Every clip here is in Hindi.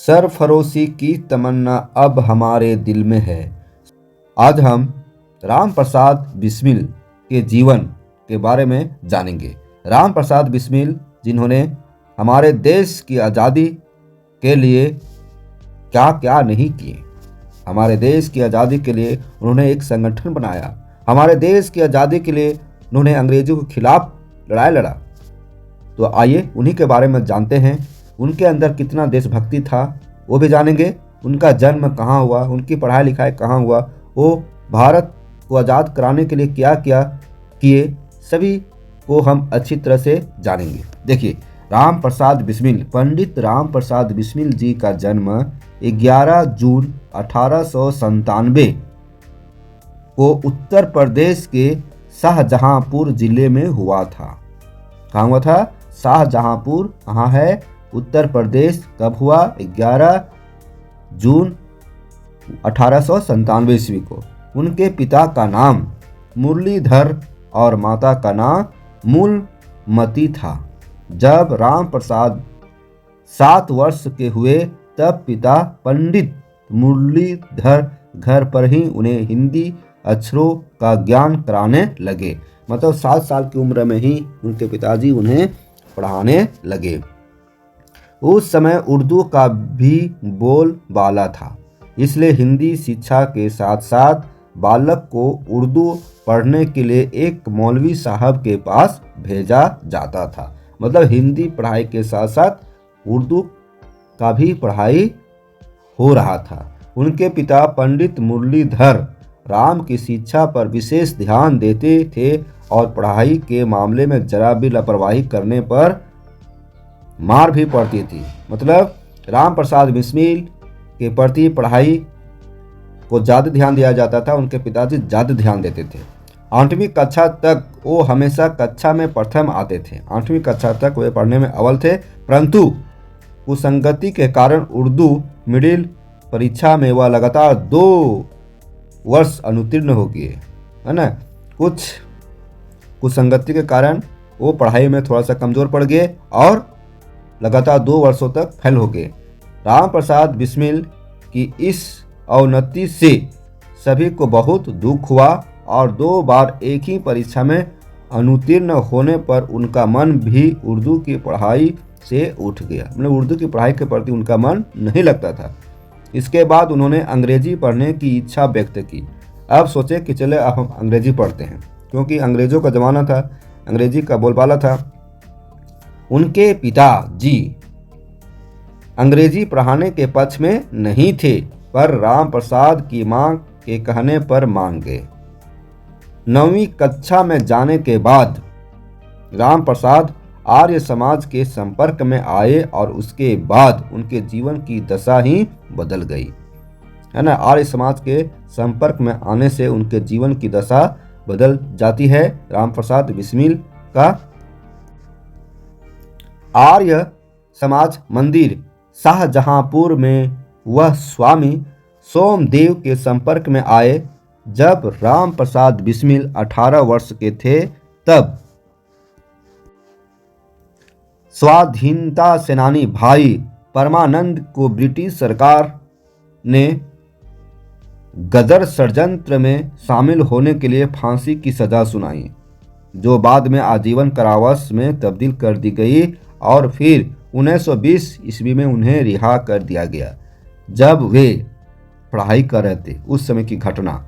सरफरोशी की तमन्ना अब हमारे दिल में है। आज हम राम प्रसाद बिस्मिल के जीवन के बारे में जानेंगे। राम प्रसाद बिस्मिल जिन्होंने हमारे देश की आज़ादी के लिए क्या क्या नहीं किए। हमारे देश की आज़ादी के लिए उन्होंने एक संगठन बनाया। हमारे देश की आज़ादी के लिए उन्होंने अंग्रेजों के खिलाफ लड़ाई लड़ा। तो आइए उन्हीं के बारे में जानते हैं। उनके अंदर कितना देशभक्ति था वो भी जानेंगे। उनका जन्म कहाँ हुआ, उनकी पढ़ाई लिखाई कहाँ हुआ, वो भारत को आज़ाद कराने के लिए क्या क्या किए, सभी को हम अच्छी तरह से जानेंगे। देखिए, राम प्रसाद बिस्मिल, पंडित राम प्रसाद बिस्मिल जी का जन्म 11 जून 1897 को उत्तर प्रदेश के शाहजहांपुर जिले में हुआ था। कहाँ हुआ था? शाहजहांपुर कहाँ है? उत्तर प्रदेश। कब हुआ? 11 जून 1897 ईस्वी को। उनके पिता का नाम मुरलीधर और माता का नाम मूलमती था। जब राम प्रसाद 7 वर्ष के हुए तब पिता पंडित मुरलीधर घर पर ही उन्हें हिंदी अक्षरों का ज्ञान कराने लगे। मतलब 7 साल की उम्र में ही उनके पिताजी उन्हें पढ़ाने लगे। उस समय उर्दू का भी बोलबाला था, इसलिए हिंदी शिक्षा के साथ साथ बालक को उर्दू पढ़ने के लिए एक मौलवी साहब के पास भेजा जाता था। मतलब हिंदी पढ़ाई के साथ साथ उर्दू का भी पढ़ाई हो रहा था। उनके पिता पंडित मुरलीधर राम की शिक्षा पर विशेष ध्यान देते थे और पढ़ाई के मामले में जरा भी लापरवाही करने पर मार भी पड़ती थी। मतलब राम प्रसाद बिस्मिल के प्रति पढ़ाई को ज़्यादा ध्यान दिया जाता था। उनके पिताजी ज़्यादा ध्यान देते थे। 8वीं कक्षा तक वो हमेशा कक्षा में प्रथम आते थे। 8वीं कक्षा तक वे पढ़ने में अव्वल थे, परंतु कुसंगति के कारण उर्दू मिडिल परीक्षा में वह लगातार 2 वर्ष अनुत्तीर्ण हो गए, है ना। कुछ कुसंगति के कारण वो पढ़ाई में थोड़ा सा कमज़ोर पड़ गए और लगातार 2 वर्षों तक फेल हो गए। राम प्रसाद बिस्मिल की इस अवनति से सभी को बहुत दुख हुआ और 2 बार एक ही परीक्षा में अनुत्तीर्ण होने पर उनका मन भी उर्दू की पढ़ाई से उठ गया। मतलब उर्दू की पढ़ाई के प्रति उनका मन नहीं लगता था। इसके बाद उन्होंने अंग्रेजी पढ़ने की इच्छा व्यक्त की। अब सोचे कि चले अब हम अंग्रेजी पढ़ते हैं, क्योंकि अंग्रेज़ों का ज़माना था, अंग्रेजी का बोलबाला था। उनके पिताजी अंग्रेजी पढ़ाने के पक्ष में नहीं थे, पर राम प्रसाद की मां के कहने पर मान गए। 9वीं कक्षा में जाने के बाद राम प्रसाद आर्य समाज के संपर्क में आए और उसके बाद उनके जीवन की दशा ही बदल गई, है ना। आर्य समाज के संपर्क में आने से उनके जीवन की दशा बदल जाती है। राम प्रसाद बिस्मिल का आर्य समाज मंदिर शाहजहांपुर में वह स्वामी सोमदेव के संपर्क में आए। जब राम प्रसाद बिस्मिल 18 वर्ष के थे तब स्वाधीनता सेनानी भाई परमानंद को ब्रिटिश सरकार ने गदर षड्यंत्र में शामिल होने के लिए फांसी की सजा सुनाई, जो बाद में आजीवन कारावास में तब्दील कर दी गई और फिर 1920 ईस्वी में उन्हें रिहा कर दिया गया। जब वे पढ़ाई कर रहे थे उस समय की घटना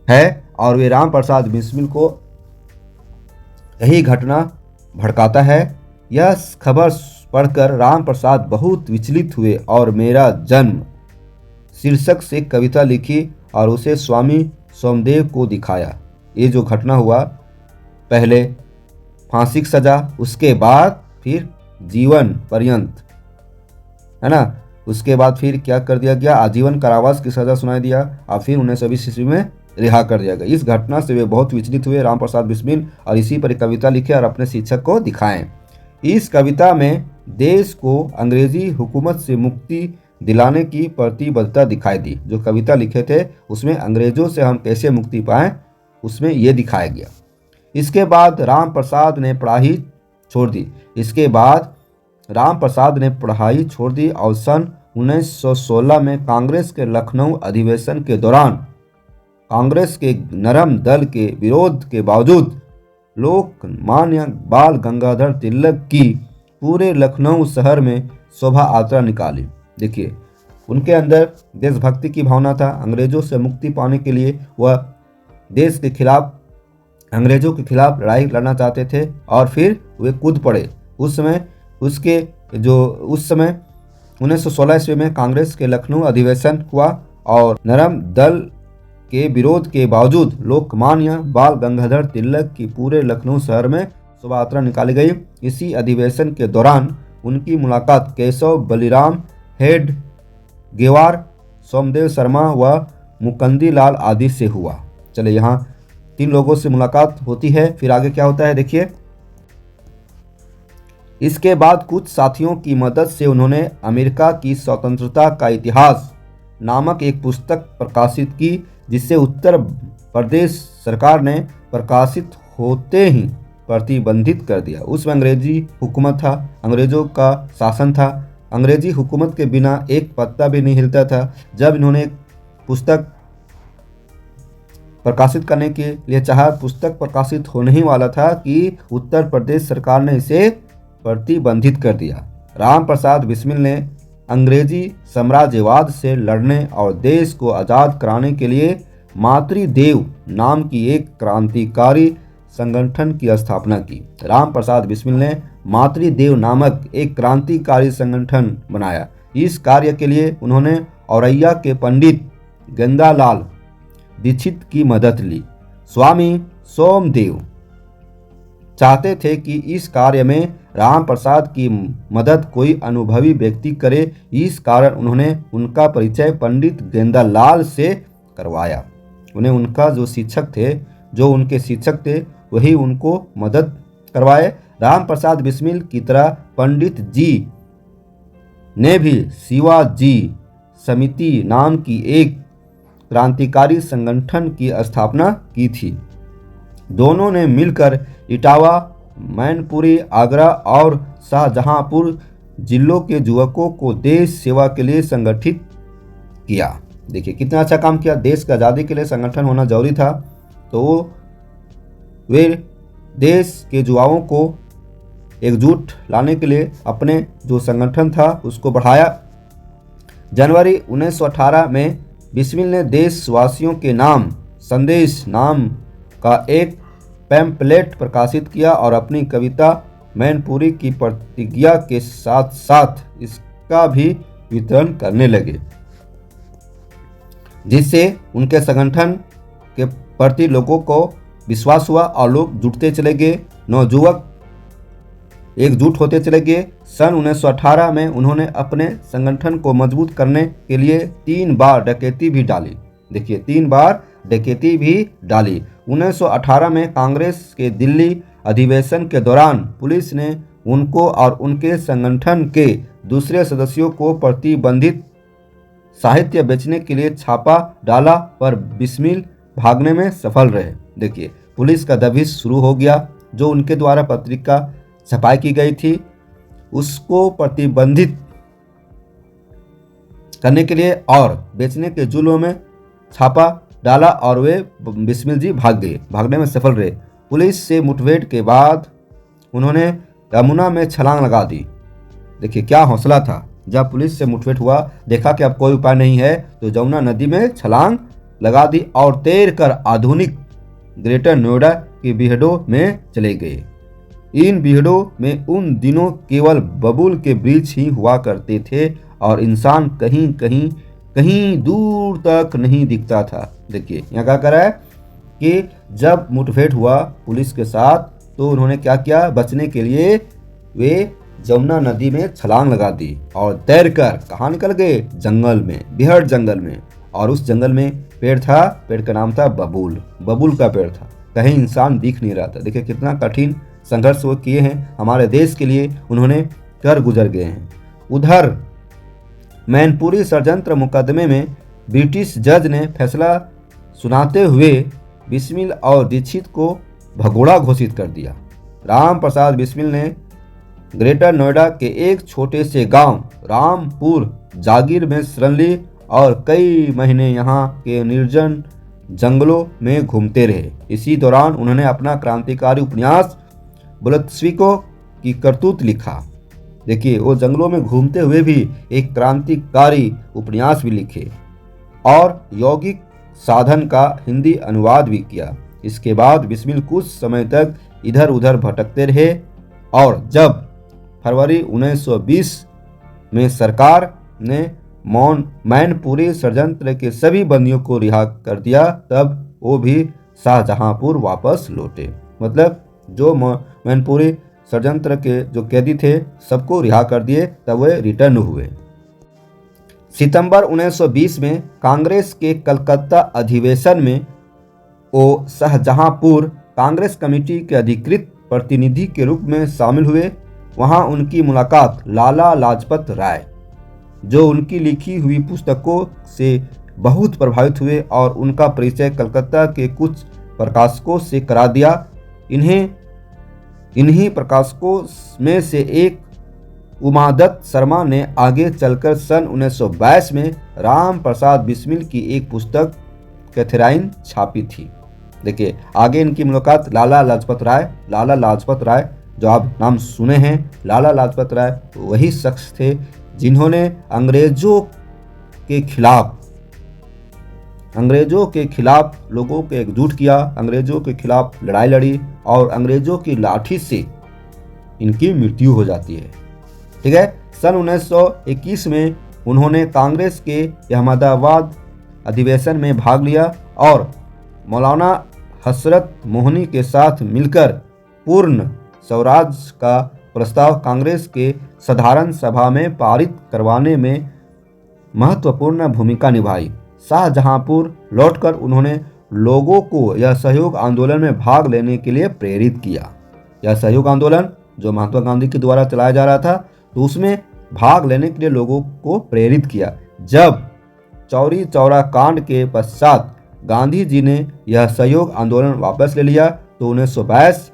है और वे राम प्रसाद बिस्मिल को यही घटना भड़काता है। यह खबर पढ़कर राम प्रसाद बहुत विचलित हुए और मेरा जन्म शीर्षक से कविता लिखी और उसे स्वामी सोमदेव को दिखाया। ये जो घटना हुआ, पहले फांसी की सजा, उसके बाद फिर जीवन पर्यंत, है ना। उसके बाद फिर क्या कर दिया गया? आजीवन कारावास की सजा सुनाई दिया और फिर 1920 ईस्वी में रिहा कर दिया गया। इस घटना से वे बहुत विचलित हुए राम प्रसाद बिस्मिल और इसी पर कविता लिखे और अपने शिक्षक को दिखाएं। इस कविता में देश को अंग्रेजी हुकूमत से मुक्ति दिलाने की प्रतिबद्धता दिखाई दी। जो कविता लिखे थे उसमें अंग्रेजों से हम कैसे मुक्ति पाएं, उसमें यह दिखाया गया। इसके बाद राम प्रसाद ने पढ़ाई छोड़ दी। इसके बाद राम प्रसाद ने पढ़ाई छोड़ दी और सन 1916 में कांग्रेस के लखनऊ अधिवेशन के दौरान कांग्रेस के नरम दल के विरोध के बावजूद लोकमान्य बाल गंगाधर तिलक की पूरे लखनऊ शहर में शोभा यात्रा निकाली। देखिए, उनके अंदर देशभक्ति की भावना था। अंग्रेजों से मुक्ति पाने के लिए वह देश के खिलाफ, अंग्रेजों के खिलाफ लड़ाई लड़ना चाहते थे और फिर वे कूद पड़े। उस समय 1916 ईस्वी में कांग्रेस के लखनऊ अधिवेशन हुआ और नरम दल के विरोध के बावजूद लोकमान्य बाल गंगाधर तिलक की पूरे लखनऊ शहर में शोभा यात्रा निकाली गई। इसी अधिवेशन के दौरान उनकी मुलाकात केशव बलिराम हेड गेवार, सोमदेव शर्मा व मुकंदी लाल आदि से हुआ। चले, यहाँ 3 लोगों से मुलाकात होती है। फिर आगे क्या होता है देखिए। इसके बाद कुछ साथियों की मदद से उन्होंने अमेरिका की स्वतंत्रता का इतिहास नामक एक पुस्तक प्रकाशित की, जिसे उत्तर प्रदेश सरकार ने प्रकाशित होते ही प्रतिबंधित कर दिया। उसमें अंग्रेजी हुकूमत था, अंग्रेजों का शासन था। अंग्रेजी हुकूमत के बिना एक पत्ता भी नहीं हिलता था। जब इन्होंने एक पुस्तक प्रकाशित करने के लिए चाहा, पुस्तक प्रकाशित होने ही वाला था कि उत्तर प्रदेश सरकार ने इसे प्रतिबंधित कर दिया। राम प्रसाद बिस्मिल ने अंग्रेजी साम्राज्यवाद से लड़ने और देश को आज़ाद कराने के लिए मातृदेव नाम की एक क्रांतिकारी संगठन की स्थापना की। राम प्रसाद बिस्मिल ने मातृदेव नामक एक क्रांतिकारी संगठन बनाया। इस कार्य के लिए उन्होंने औरैया के पंडित गेंदालाल दीक्षित की मदद ली। स्वामी सोमदेव चाहते थे कि इस कार्य में राम प्रसाद की मदद कोई अनुभवी व्यक्ति करे। इस कारण उन्होंने उनका परिचय पंडित गेंदालाल से करवाया। उन्हें उनका जो उनके शिक्षक थे वही उनको मदद करवाए। राम प्रसाद बिस्मिल की तरह पंडित जी ने भी शिवाजी समिति नाम की एक क्रांतिकारी संगठन की स्थापना की थी। दोनों ने मिलकर इटावा, मैनपुरी, आगरा और शाहजहांपुर जिलों के युवकों को देश सेवा के लिए संगठित किया। देखिए कितना अच्छा काम किया। देश की आज़ादी के लिए संगठन होना जरूरी था, तो वे देश के युवाओं को एकजुट लाने के लिए अपने जो संगठन था उसको बढ़ाया। जनवरी 1918 में बिस्मिल ने देशवासियों के नाम संदेश नाम का एक पैम्पलेट प्रकाशित किया और अपनी कविता मैनपुरी की प्रतिज्ञा के साथ साथ इसका भी वितरण करने लगे, जिससे उनके संगठन के प्रति लोगों को विश्वास हुआ और लोग जुटते चले गए। नवयुवक एकजुट होते चले गए। सन 1918 में उन्होंने अपने संगठन को मजबूत करने के लिए 3 बार डकैती भी डाली। देखिए 3 बार डकैती भी डाली। 1918 में कांग्रेस के दिल्ली अधिवेशन के दौरान पुलिस ने उनको और उनके संगठन के दूसरे सदस्यों को प्रतिबंधित साहित्य बेचने के लिए छापा डाला, पर बिस्मिल भागने में सफल रहे। देखिए पुलिस का दबिश शुरू हो गया। जो उनके द्वारा पत्रिका छपाई की गई थी उसको प्रतिबंधित करने के लिए और बेचने के जुल्म में छापा डाला और वे बिस्मिल जी भाग गए, भागने में सफल रहे। पुलिस से मुठभेड़ के बाद उन्होंने यमुना में छलांग लगा दी। देखिए क्या हौसला था। जब पुलिस से मुठभेड़ हुआ, देखा कि अब कोई उपाय नहीं है, तो यमुना नदी में छलांग लगा दी और तैरकर आधुनिक ग्रेटर नोएडा की बीहड़ों में चले गए। इन बीहड़ों में उन दिनों केवल बबूल के वृक्ष ही हुआ करते थे और इंसान कहीं दूर तक नहीं दिखता था। देखिए यहाँ क्या कर रहा है कि जब मुठभेड़ हुआ पुलिस के साथ, तो उन्होंने क्या किया, बचने के लिए वे यमुना नदी में छलांग लगा दी और तैरकर कहाँ निकल गए, जंगल में, बिहड़ जंगल में। और उस जंगल में पेड़ था, पेड़ का नाम था बबूल का पेड़ था। कहीं इंसान दिख नहीं रहा था। देखिए कितना कठिन संघर्ष वो किए हैं, हमारे देश के लिए उन्होंने कर गुजर गए हैं। उधर मैनपुरी षड्यंत्र मुकदमे में ब्रिटिश जज ने फैसला सुनाते हुए बिस्मिल और दीक्षित को भगोड़ा घोषित कर दिया। राम प्रसाद बिस्मिल ने ग्रेटर नोएडा के एक छोटे से गांव रामपुर जागीर में शरण ली और कई महीने यहाँ के निर्जन जंगलों में घूमते रहे। इसी दौरान उन्होंने अपना क्रांतिकारी उपन्यास बोल्शेविकों की करतूत लिखा। देखिए, वो जंगलों में घूमते हुए भी एक क्रांतिकारी उपन्यास भी लिखे और यौगिक साधन का हिंदी अनुवाद भी किया। इसके बाद बिस्मिल कुछ समय तक इधर उधर भटकते रहे और जब फरवरी 1920 में सरकार ने मैनपुरी षड्यंत्र के सभी बंदियों को रिहा कर दिया, तब वो भी शाहजहांपुर वापस लौटे। मतलब जो मैनपुरी षड्यंत्र के जो कैदी थे सबको रिहा कर दिए, तब वे रिटर्न हुए। सितंबर 1920 में कांग्रेस के कलकत्ता अधिवेशन में वो शाहजहांपुर कांग्रेस कमेटी के अधिकृत प्रतिनिधि के रूप में शामिल हुए। वहां उनकी मुलाकात लाला लाजपत राय, जो उनकी लिखी हुई पुस्तकों से बहुत प्रभावित हुए और उनका परिचय कलकत्ता के कुछ प्रकाशकों से करा दिया। इन्हीं प्रकाशकों में से एक उमादत्त शर्मा ने आगे चलकर सन 1922 में राम प्रसाद बिस्मिल की एक पुस्तक कैथेराइन छापी थी। देखिए, आगे इनकी मुलाकात लाला लाजपत राय जो आप नाम सुने हैं, लाला लाजपत राय वही शख्स थे जिन्होंने अंग्रेजों के खिलाफ लोगों को एकजुट किया, अंग्रेजों के खिलाफ लड़ाई लड़ी और अंग्रेजों की लाठी से इनकी मृत्यु हो जाती है। ठीक है। सन 1921 में उन्होंने कांग्रेस के अहमदाबाद अधिवेशन में भाग लिया और मौलाना हसरत मोहनी के साथ मिलकर पूर्ण स्वराज का प्रस्ताव कांग्रेस के साधारण सभा में पारित करवाने में महत्वपूर्ण भूमिका निभाई। शाहजहांपुर लौटकर उन्होंने लोगों को यह सहयोग आंदोलन में भाग लेने के लिए प्रेरित किया। यह सहयोग आंदोलन जो महात्मा गांधी के द्वारा चलाया जा रहा था, तो उसमें भाग लेने के लिए लोगों को प्रेरित किया। जब चौरी चौरा कांड के पश्चात गांधी जी ने यह सहयोग आंदोलन वापस ले लिया, तो 1922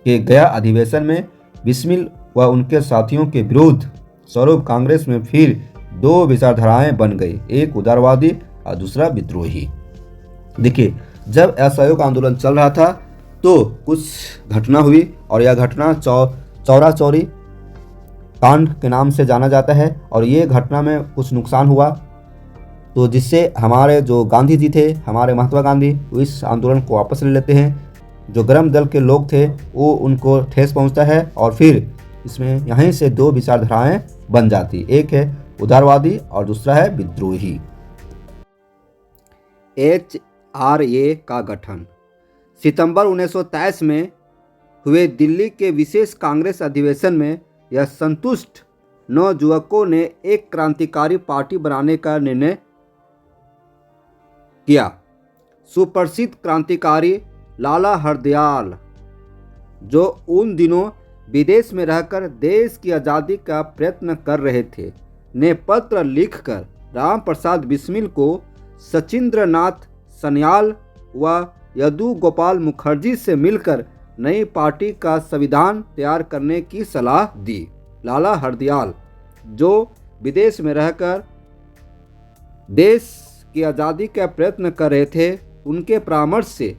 के गया अधिवेशन में बिस्मिल व उनके साथियों के विरुद्ध स्वरूप कांग्रेस में फिर दो विचारधाराएं बन गई, एक उदारवादी और दूसरा विद्रोही। देखिए, जब असहयोग आंदोलन चल रहा था तो कुछ घटना हुई और यह घटना चौरा चौरी कांड के नाम से जाना जाता है और ये घटना में कुछ नुकसान हुआ, तो जिससे हमारे जो गांधी जी थे, हमारे महात्मा गांधी, वो इस आंदोलन को वापस ले लेते हैं। जो गरम दल के लोग थे वो उनको ठेस पहुंचता है और फिर इसमें यहीं से दो विचारधाराएं बन जाती, एक है उदारवादी और दूसरा है विद्रोही। HRA का गठन सितंबर 1923 में हुए दिल्ली के विशेष कांग्रेस अधिवेशन में यह संतुष्ट नवयुवकों ने एक क्रांतिकारी पार्टी बनाने का निर्णय किया। सुप्रसिद्ध क्रांतिकारी लाला हरदयाल, जो उन दिनों विदेश में रहकर देश की आज़ादी का प्रयत्न कर रहे थे, ने पत्र लिखकर राम प्रसाद बिस्मिल को सचिंद्रनाथ सन्याल व यदु गोपाल मुखर्जी से मिलकर नई पार्टी का संविधान तैयार करने की सलाह दी। लाला हरदयाल, जो विदेश में रहकर देश की आज़ादी का प्रयत्न कर रहे थे, उनके परामर्श से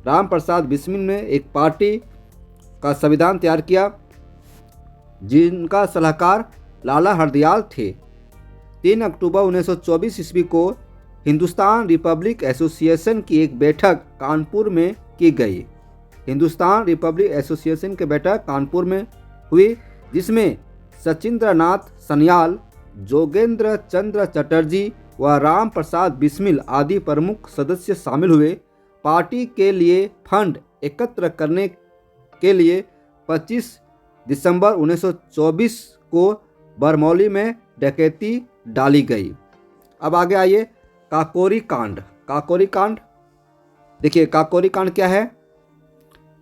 राम प्रसाद बिस्मिल ने एक पार्टी का संविधान तैयार किया, जिनका सलाहकार लाला हरदयाल थे। 3 अक्टूबर 1924 ईस्वी को हिंदुस्तान रिपब्लिक एसोसिएशन की एक बैठक कानपुर में की गई। हिंदुस्तान रिपब्लिक एसोसिएशन की बैठक कानपुर में हुई, जिसमें सचिंद्रनाथ सन्याल, जोगेंद्र चंद्र चटर्जी व राम प्रसाद बिस्मिल आदि प्रमुख सदस्य शामिल हुए। पार्टी के लिए फंड एकत्र करने के लिए 25 दिसंबर 1924 को बरमौली में डकैती डाली गई। अब आगे आइए, काकोरी कांड। काकोरी कांड, देखिए काकोरी कांड क्या है।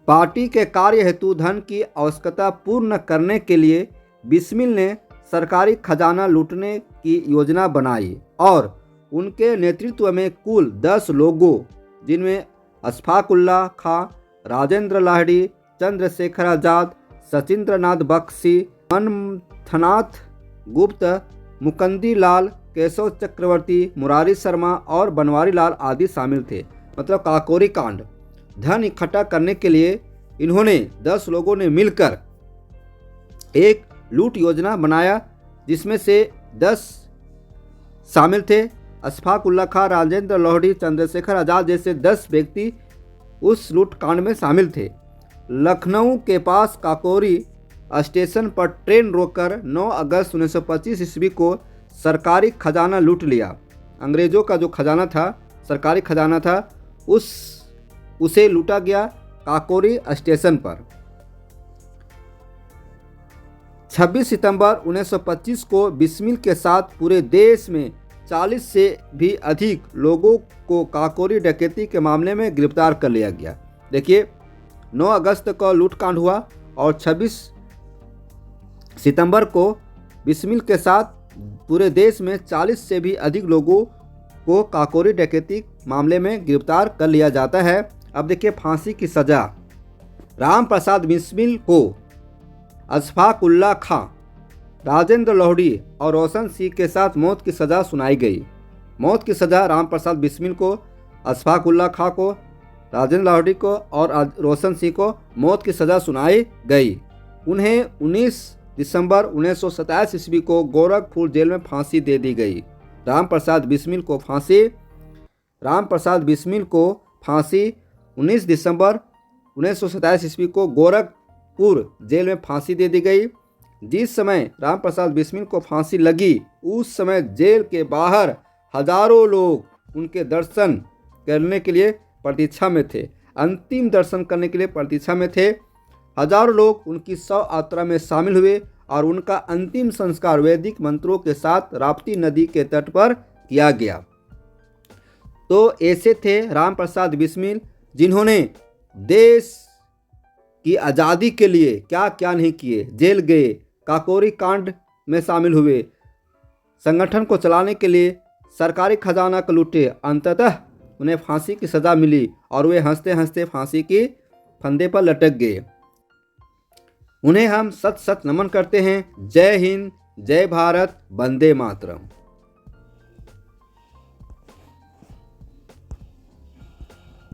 पार्टी के कार्य हेतु धन की आवश्यकता पूर्ण करने के लिए बिस्मिल ने सरकारी खजाना लूटने की योजना बनाई और उनके नेतृत्व में कुल 10 लोगों, जिनमें अशफाक उल्लाह खां, राजेंद्र लाहिड़ी, चंद्रशेखर आज़ाद, सचिंद्रनाथ बख्शी, मनमथनाथ गुप्त, मुकुंदी लाल, केशव चक्रवर्ती, मुरारी शर्मा और बनवारी लाल आदि शामिल थे। मतलब काकोरी कांड। धन इकट्ठा करने के लिए इन्होंने 10 लोगों ने मिलकर एक लूट योजना बनाया, जिसमें से 10 शामिल थे। अशफाक उल्ला खां, राजेंद्र लोहड़ी, चंद्रशेखर आजाद जैसे 10 व्यक्ति उस लूट कांड में शामिल थे। लखनऊ के पास काकोरी स्टेशन पर ट्रेन रोककर 9 अगस्त 1925 ईस्वी को सरकारी खजाना लूट लिया। अंग्रेजों का जो खजाना था, सरकारी खजाना था, उसे लूटा गया काकोरी स्टेशन पर। 26 सितंबर 1925 को बिस्मिल के साथ पूरे देश में 40 से भी अधिक लोगों को काकोरी डकैती के मामले में गिरफ्तार कर लिया गया। देखिए, 9 अगस्त को लूटकांड हुआ और 26 सितंबर को बिस्मिल के साथ पूरे देश में 40 से भी अधिक लोगों को काकोरी डकैती मामले में गिरफ्तार कर लिया जाता है। अब देखिए, फांसी की सज़ा राम प्रसाद बिस्मिल को अशफाक उल्ला खां, राजेंद्र लोहड़ी और रोशन सिंह के साथ मौत की सज़ा सुनाई गई। मौत की सज़ा राम प्रसाद बिस्मिल को, अशफाक उल्ला खां को, राजेंद्र लोहड़ी को और रोशन सिंह को मौत की सज़ा सुनाई गई। उन्हें 19 दिसंबर 1927 ईस्वी को गोरखपुर जेल में फांसी दे दी गई। राम प्रसाद बिस्मिल को फांसी 19 दिसंबर 1927 ईस्वी को गोरखपुर जेल में फांसी दे दी गई। जिस समय राम प्रसाद बिस्मिल को फांसी लगी, उस समय जेल के बाहर हजारों लोग उनके दर्शन करने के लिए प्रतीक्षा में थे। अंतिम दर्शन करने के लिए प्रतीक्षा में थे। हजारों लोग उनकी शव यात्रा में शामिल हुए और उनका अंतिम संस्कार वैदिक मंत्रों के साथ राप्ती नदी के तट पर किया गया। तो ऐसे थे राम प्रसाद बिस्मिल, जिन्होंने देश की आज़ादी के लिए क्या क्या नहीं किए। जेल गए, काकोरी कांड में शामिल हुए, संगठन को चलाने के लिए सरकारी खजाना को लूटे, अंततः उन्हें फांसी की सज़ा मिली और वे हंसते हंसते फांसी के फंदे पर लटक गए। उन्हें हम सत सत नमन करते हैं। जय हिंद, जय भारत, वंदे मातरम।